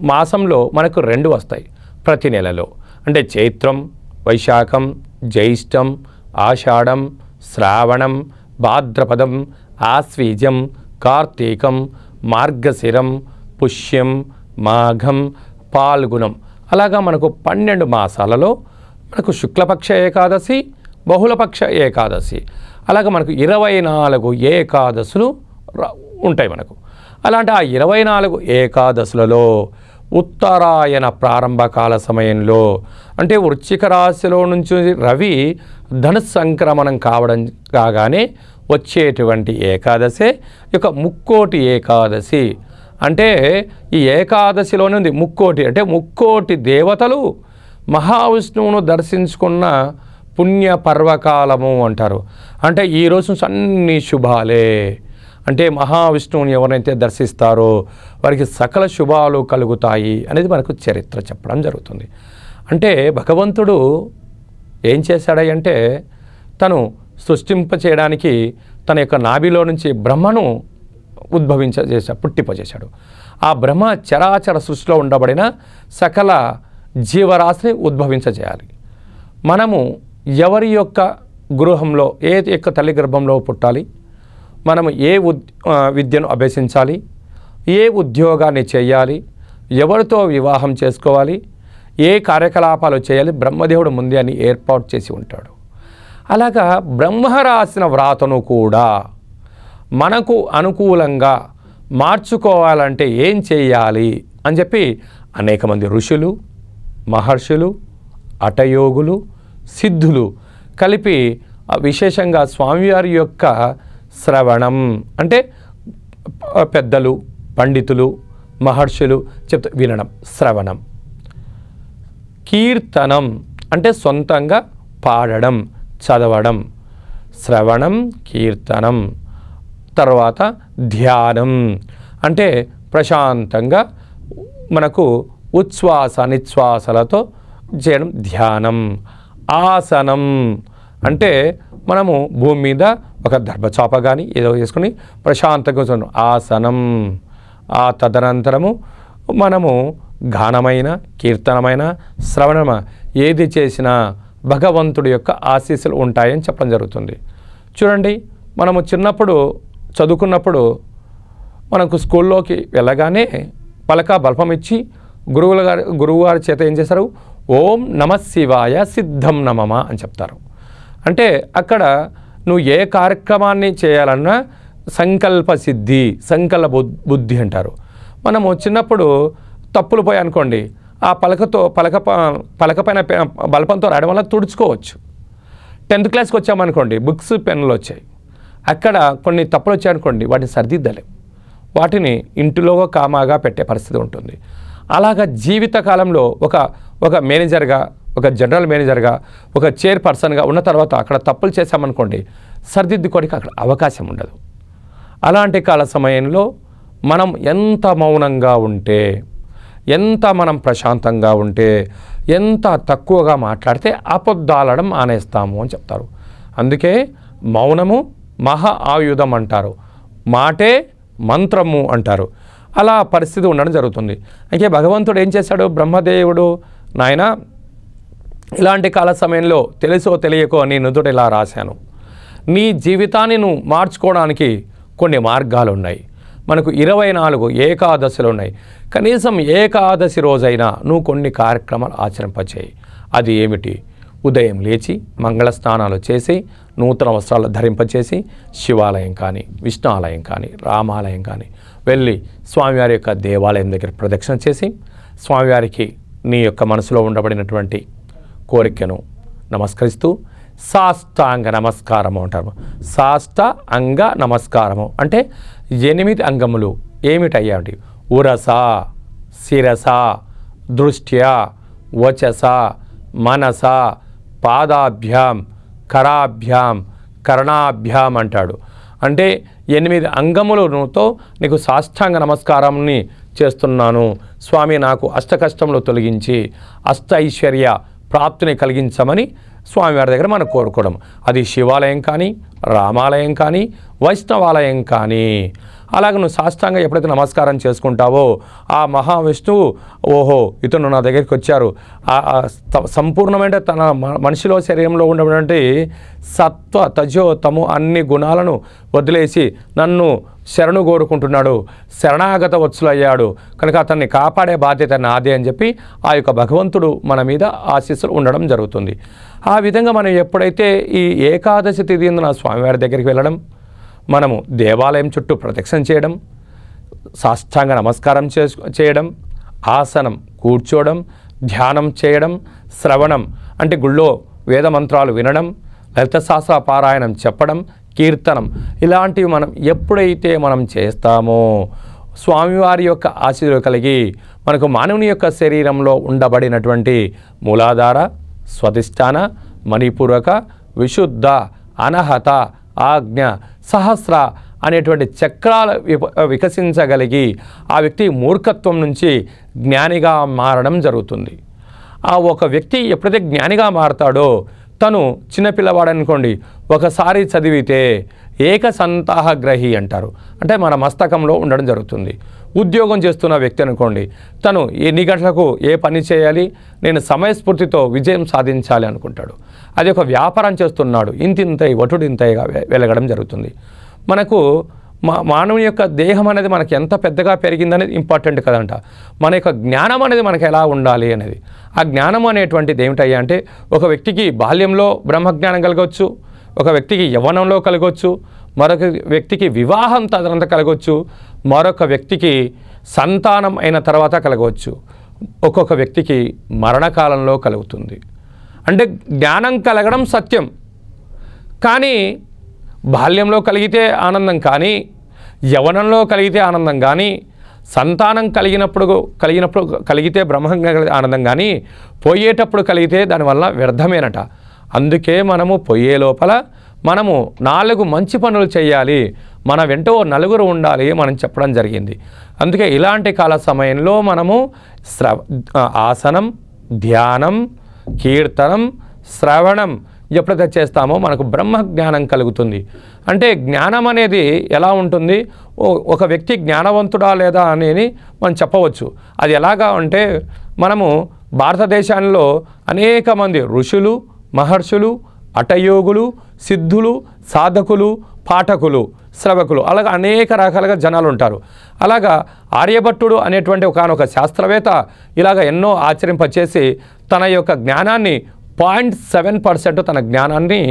మాసంలో మనకు 2 వస్తాయి ప్రతి నెలలో. అంటే చైత్రం, వైశాఖం, జ్యేష్టం, ఆషాఢం, శ్రావణం, భాద్రపదం, ఆశ్వీజం, కార్తీకం, మార్గశిరం, పుష్యం, మాఘం, పాల్గుణం. అలాగా మనకు 12 మాసాలలో మనకు శుక్లపక్ష ఏకాదశి, బహుళపక్ష ఏకాదశి, అలాగే మనకు 24 ఏకాదశులు ఉంటాయి మనకు. అలాంటి ఆ 24 ఏకాదశులలో ఉత్తరాయణ ప్రారంభకాల సమయంలో, అంటే వృశ్చిక రాశిలో నుంచి రవి ధను సంక్రమణం కాగానే వచ్చేటువంటి ఏకాదశి యొక్క ముక్కోటి ఏకాదశి. అంటే ఈ ఏకాదశిలోనే ఉంది ముక్కోటి, అంటే ముక్కోటి దేవతలు మహావిష్ణువును దర్శించుకున్న పుణ్య పర్వకాలము అంటారు. అంటే ఈరోజు అన్ని శుభాలే. అంటే మహావిష్ణువుని ఎవరైతే దర్శిస్తారో వారికి సకల శుభాలు కలుగుతాయి అనేది మనకు చరిత్ర చెప్పడం జరుగుతుంది. అంటే భగవంతుడు ఏం చేశాడంటే, తను సృష్టింపచేయడానికి తన యొక్క నాభిలో నుంచి బ్రహ్మను పుట్టింపజేశాడు. ఆ బ్రహ్మ చరాచర సృష్టిలో ఉండబడిన సకల జీవరాశిని ఉద్భవించజేయాలి. మనము ఎవరి యొక్క గృహంలో, ఏ యొక్క తల్లి గర్భంలో పుట్టాలి, మనము ఏ విద్యను అభ్యసించాలి, ఏ ఉద్యోగాన్ని చేయాలి, ఎవరితో వివాహం చేసుకోవాలి, ఏ కార్యకలాపాలు చేయాలి, బ్రహ్మదేవుడు ముందే అని ఏర్పాటు చేసి ఉంటాడు. అలాగా బ్రహ్మ రాసిన వ్రాతను కూడా మనకు అనుకూలంగా మార్చుకోవాలంటే ఏం చేయాలి అని చెప్పి అనేక మంది ఋషులు, మహర్షులు, హఠయోగులు, సిద్ధులు కలిపి విశేషంగా స్వామివారి యొక్క శ్రవణం, అంటే పెద్దలు, పండితులు, మహర్షులు చెప్తా వినడం, శ్రవణం. కీర్తనం అంటే సొంతంగా పాడడం, చదవడం. శ్రవణం, కీర్తనం. తర్వాత ధ్యానం అంటే ప్రశాంతంగా మనకు ఉచ్ఛ్వాస నిశ్వాసలతో చేయడం ధ్యానం. ఆసనం అంటే మనము భూమి మీద ఒక దర్భచాప కానీ ఏదో చేసుకుని ప్రశాంతంగా కూర్చోండి, ఆసనం. ఆ తదనంతరము మనము గానమైన, కీర్తనమైన, శ్రవణమ ఏది చేసినా భగవంతుడి యొక్క ఆశీస్సులు ఉంటాయని చెప్పడం జరుగుతుంది. చూడండి, మనము చిన్నప్పుడు చదువుకున్నప్పుడు మనకు స్కూల్లోకి వెళ్ళగానే పలక బల్పం ఇచ్చి గురువుగారి చేత ఏం చేశారు, ఓం నమ శివాయ సిద్ధం నమమ అని చెప్తారు. అంటే అక్కడ నువ్వు ఏ కార్యక్రమాన్ని చేయాలన్నా సంకల్ప సిద్ధి, సంకల్ప బుద్ధి అంటారు. మనము చిన్నప్పుడు తప్పులు పోయి అనుకోండి, ఆ పలక పైన బల్పంతో రాయడం వల్ల తుడుచుకోవచ్చు. 10th క్లాస్కి వచ్చామనుకోండి, బుక్స్ పెన్నులు వచ్చాయి, అక్కడ కొన్ని తప్పులు వచ్చాయనుకోండి, వాటిని సరిదిద్దలేం, వాటిని ఇంటిలో కామాగా పెట్టే పరిస్థితి ఉంటుంది. అలాగా జీవితకాలంలో ఒక మేనేజర్గా, ఒక జనరల్ మేనేజర్గా, ఒక చైర్పర్సన్గా ఉన్న తర్వాత అక్కడ తప్పులు చేశామనుకోండి, సరిదిద్దుకోనికి అక్కడ అవకాశం ఉండదు. అలాంటి కాల సమయంలో మనం ఎంత మౌనంగా ఉంటే, ఎంత మనం ప్రశాంతంగా ఉంటే, ఎంత తక్కువగా మాట్లాడితే అబద్ధాలడం ఆనేస్తాము అని చెప్తారు. అందుకే మౌనము మహా ఆయుధం అంటారు, మాటే మంత్రము అంటారు. అలా పరిస్థితి ఉండడం జరుగుతుంది. అయితే భగవంతుడు ఏం చేశాడు, బ్రహ్మదేవుడు, నాయన ఇలాంటి కాల సమయంలో తెలుసో తెలియకో నీ నుదుట ఇలా రాశాను, నీ జీవితాన్ని నువ్వు మార్చుకోవడానికి కొన్ని మార్గాలు ఉన్నాయి. మనకు 24 ఏకాదశులు ఉన్నాయి. కనీసం ఏకాదశి రోజైనా నువ్వు కొన్ని కార్యక్రమాలు ఆచరింపచేయి. అది ఏమిటి, ఉదయం లేచి మంగళ స్నానాలు చేసి, నూతన వస్త్రాలు ధరింపచేసి, శివాలయం కానీ, విష్ణు ఆలయం కానీ, రామాలయం కానీ వెళ్ళి స్వామివారి యొక్క దేవాలయం దగ్గర ప్రదక్షిణ చేసి, స్వామివారికి నీ యొక్క మనసులో ఉండబడినటువంటి కోరికను నమస్కరిస్తూ సాష్టాంగ నమస్కారము అంటారు. సాష్ట అంగ నమస్కారము అంటే 8 అంగములు ఏమిటయ్యాటి, ఉరస, శిరస, దృష్ట్యా, వచస, మనస, పాదాభ్యాం, కరాభ్యాం, కర్ణాభ్యాం అంటాడు. అంటే 8 అంగములతో నీకు సాష్టాంగ నమస్కారాన్ని చేస్తున్నాను స్వామి, నాకు అష్టకష్టములు తొలగించి అష్ట ఐశ్వర్య ప్రాప్తిని కలిగించమని స్వామివారి దగ్గర మనం కోరుకోవడం. అది శివాలయం కానీ, రామాలయం కానీ, వైష్ణవాలయం కానీ. అలాగే నువ్వు సాష్టాంగ ఎప్పుడైతే నమస్కారం చేసుకుంటావో ఆ మహావిష్ణువు, ఓహో ఇతను నా దగ్గరికి వచ్చారు, సంపూర్ణమైన తన మనిషిలో శరీరంలో ఉన్నటువంటి సత్వ తజో తము అన్ని గుణాలను వదిలేసి నన్ను శరణు కోరుకుంటున్నాడు, శరణాగత వత్సలయ్యాడు కనుక అతన్ని కాపాడే బాధ్యత నాదే అని చెప్పి ఆ యొక్క భగవంతుడు మన మీద ఆశీస్సులు ఉండడం జరుగుతుంది. ఆ విధంగా మనం ఎప్పుడైతే ఈ ఏకాదశి తిథి నా స్వామివారి దగ్గరికి వెళ్ళడం, మనము దేవాలయం చుట్టూ ప్రదక్షిణ చేయడం, సాష్టాంగ నమస్కారం చేయడం, ఆసనం కూర్చోవడం, ధ్యానం చేయడం, శ్రవణం అంటే గుళ్ళో వేద మంత్రాలు వినడం, లలిత శాస్త్ర పారాయణం చెప్పడం, కీర్తనం ఇలాంటివి మనం ఎప్పుడైతే మనం చేస్తామో స్వామివారి యొక్క ఆశీర్వాదం కలిగి మనకు మానవుని యొక్క శరీరంలో ఉండబడినటువంటి మూలాధార, స్వధిష్టాన, మణిపూరక, విశుద్ధ, అనహత, ఆజ్ఞ, సహస్ర అనేటువంటి చక్రాలు వికసించగలిగి ఆ వ్యక్తి మూర్ఖత్వం నుంచి జ్ఞానిగా మారడం జరుగుతుంది. ఆ ఒక వ్యక్తి ఎప్పుడైతే జ్ఞానిగా మారతాడో, తను చిన్నపిల్లవాడు అనుకోండి, ఒకసారి చదివితే ఏక సంతాహగ్రహి అంటారు, అంటే మన మస్తకంలో ఉండడం జరుగుతుంది. ఉద్యోగం చేస్తున్న వ్యక్తి అనుకోండి, తను ఎన్ని గంటలకు ఏ పని చేయాలి, నేను సమయస్ఫూర్తితో విజయం సాధించాలి అనుకుంటాడు. అది ఒక వ్యాపారం చేస్తున్నాడు, ఇంతింతై వటుడింతైగా వెలగడం జరుగుతుంది. మనకు మానవుని యొక్క దేహం అనేది మనకి ఎంత పెద్దగా పెరిగిందనేది ఇంపార్టెంట్ కదంట. మన యొక్క జ్ఞానం అనేది మనకు ఎలా ఉండాలి అనేది, ఆ జ్ఞానం అనేటువంటిది ఏమిటయ్యా అంటే, ఒక వ్యక్తికి బాల్యంలో బ్రహ్మజ్ఞానం కలగవచ్చు, ఒక వ్యక్తికి యవ్వనంలో కలగవచ్చు, మరొక వ్యక్తికి వివాహం తదనంతరం కలగవచ్చు, మరొక వ్యక్తికి సంతానం అయిన తర్వాత కలగవచ్చు, ఒక్కొక్క వ్యక్తికి మరణకాలంలో కలుగుతుంది. అంటే జ్ఞానం కలగడం సత్యం, కానీ బాల్యంలో కలిగితే ఆనందం కానీ, యవ్వనంలో కలిగితే ఆనందం కానీ, సంతానం కలిగితే బ్రహ్మంగా ఆనందం కానీ, పోయేటప్పుడు కలిగితే దానివల్ల వ్యర్థమేనట. అందుకే మనము పోయే లోపల మనము 4 మంచి పనులు చేయాలి, మన వెంట 4 ఉండాలి మనం చెప్పడం జరిగింది. అందుకే ఇలాంటి కాల సమయంలో మనము ఆసనం, ధ్యానం, కీర్తనం, శ్రవణం ఎప్పుడైతే చేస్తామో మనకు బ్రహ్మ జ్ఞానం కలుగుతుంది. అంటే జ్ఞానం అనేది ఎలా ఉంటుంది, ఒక వ్యక్తి జ్ఞానవంతుడా లేదా అనేది మనం చెప్పవచ్చు. అది ఎలాగా అంటే మనము భారతదేశంలో అనేక మంది ఋషులు, మహర్షులు, హఠయోగులు, సిద్ధులు, సాధకులు, పాఠకులు, శ్రవకులు అలాగా అనేక రకాలుగా జనాలు ఉంటారు. అలాగా ఆర్యభట్టుడు అనేటువంటి ఒకనొక శాస్త్రవేత్త ఇలాగ ఎన్నో ఆచరింపచేసి తన యొక్క జ్ఞానాన్ని 0.7% తన జ్ఞానాన్ని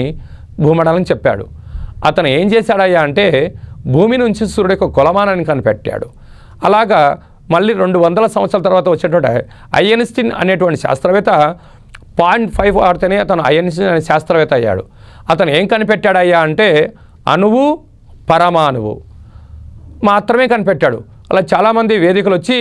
భూమండలం చెప్పాడు. అతను ఏం చేశాడయ్యా అంటే భూమి నుంచి సూర్యుడి యొక్క కొలమానాన్ని కనిపెట్టాడు. అలాగా మళ్ళీ 200 సంవత్సరాల తర్వాత వచ్చేటువంటి ఐన్స్టీన్ అనేటువంటి శాస్త్రవేత్త 0.5 వాడితేనే అతను ఐన్స్టీన్ అనే శాస్త్రవేత్త అయ్యాడు. అతను ఏం కనిపెట్టాడయ్యా అంటే అణువు, పరమాణువు మాత్రమే కనిపెట్టాడు. అలా చాలామంది వేదికలు వచ్చి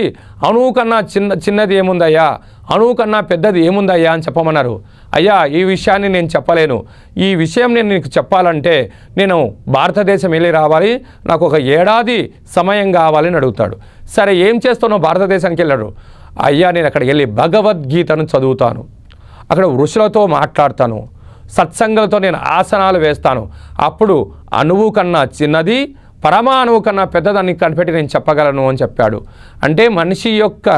అణువు కన్నా చిన్నది ఏముందయ్యా, అణువు కన్నా పెద్దది ఏముందయ్యా అని చెప్పమన్నారు. అయ్యా ఈ విషయాన్ని నేను చెప్పలేను, ఈ విషయం నేను నీకు చెప్పాలంటే నేను భారతదేశం వెళ్ళి రావాలి, నాకు ఒక ఏడాది సమయం కావాలని అడుగుతాడు. సరే ఏం చేస్తున్నావు భారతదేశానికి వెళ్ళాడు. అయ్యా నేను అక్కడికి వెళ్ళి భగవద్గీతను చదువుతాను, అక్కడ ఋషులతో మాట్లాడతాను, సత్సంగాలతో నేను ఆసనాలు వేస్తాను, అప్పుడు అణువు కన్నా చిన్నది పరమాణువు కన్నా పెద్దదాన్ని కనిపెట్టి నేను చెప్పగలను అని చెప్పాడు. అంటే మనిషి యొక్క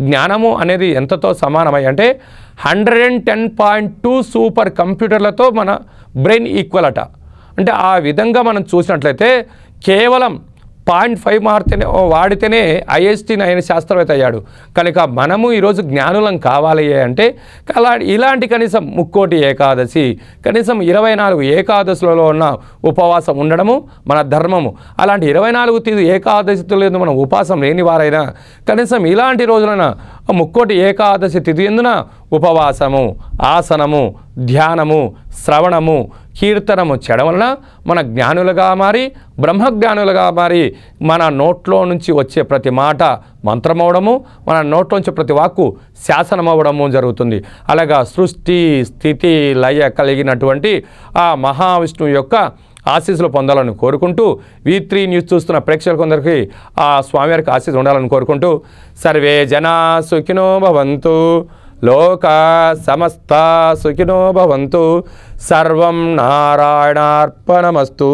జ్ఞానము అనేది ఎంతతో సమానమై అంటే 110.2 సూపర్ కంప్యూటర్లతో మన బ్రెయిన్ ఈక్వల్ అట. అంటే ఆ విధంగా మనం చూసినట్లయితే కేవలం 0.5 వాడితేనే ఐన్స్టీన్ అయిన శాస్త్రవేత్త అయ్యాడు. కనుక మనము ఈరోజు జ్ఞానులం కావాలి అంటే ఇలాంటి కనీసం 3 ఏకాదశి, కనీసం 24 ఏకాదశులలో ఉన్న ఉపవాసం ఉండడము మన ధర్మము. అలాంటి 24 ఏకాదశిలో మనం ఉపవాసం లేని వారైనా కనీసం ఇలాంటి రోజులైనా 3 ఏకాదశి తిథి ఎందున ఉపవాసము, ఆసనము, ధ్యానము, శ్రవణము, కీర్తనము చేయడం వలన మన జ్ఞానులుగా మారి బ్రహ్మజ్ఞానులుగా మారి మన నోట్లో నుంచి వచ్చే ప్రతి మాట మంత్రమవడము, మన నోట్లో నుంచి ప్రతి వాక్కు శాసనమవడము జరుగుతుంది. అలాగా సృష్టి స్థితి లయ కలిగినటువంటి ఆ మహావిష్ణువు యొక్క ఆశీస్సులు పొందాలని కోరుకుంటూ V3 న్యూస్ చూస్తున్న ప్రేక్షకులందరికీ ఆ స్వామివారికి ఆశీస్సు ఉండాలని కోరుకుంటూ సర్వే జనా సుఖినో భవంతు, లోకా సమస్త సుఖినో భవంతు, సర్వం నారాయణార్పణమస్తు.